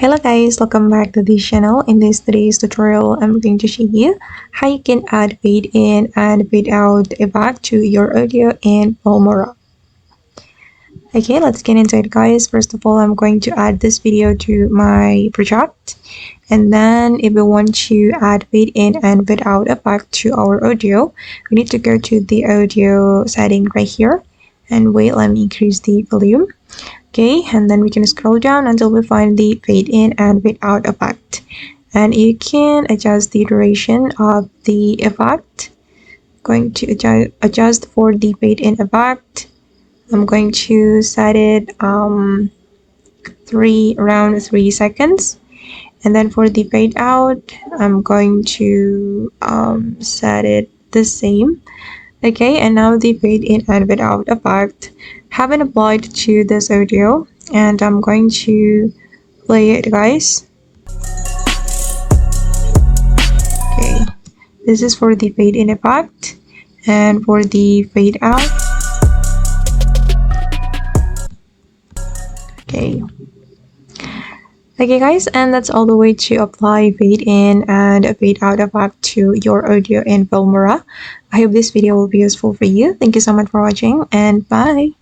Hello guys, welcome back to this channel. In today's tutorial, I'm going to show you how you can add fade in and fade out effect to your audio in Filmora. Okay, let's get into it guys. First of all, I'm going to add this video to my project. And then if we want to add fade in and fade out effect to our audio, we need to go to the audio setting right here. And wait, let me increase the volume. Okay, and then we can scroll down until we find the fade in and fade out effect, and you can adjust the duration of the effect. Going to adjust for the fade in effect. I'm going to set it around 3 seconds, and then for the fade out I'm going to set it the same. Okay, and now the fade in and fade out effect have been applied to this audio, and I'm going to play it guys. Okay, this is for the fade in effect, and for the fade out. Okay guys, and that's all the way to apply fade in and fade out effect to your audio in Filmora. I hope this video will be useful for you. Thank you so much for watching, and bye.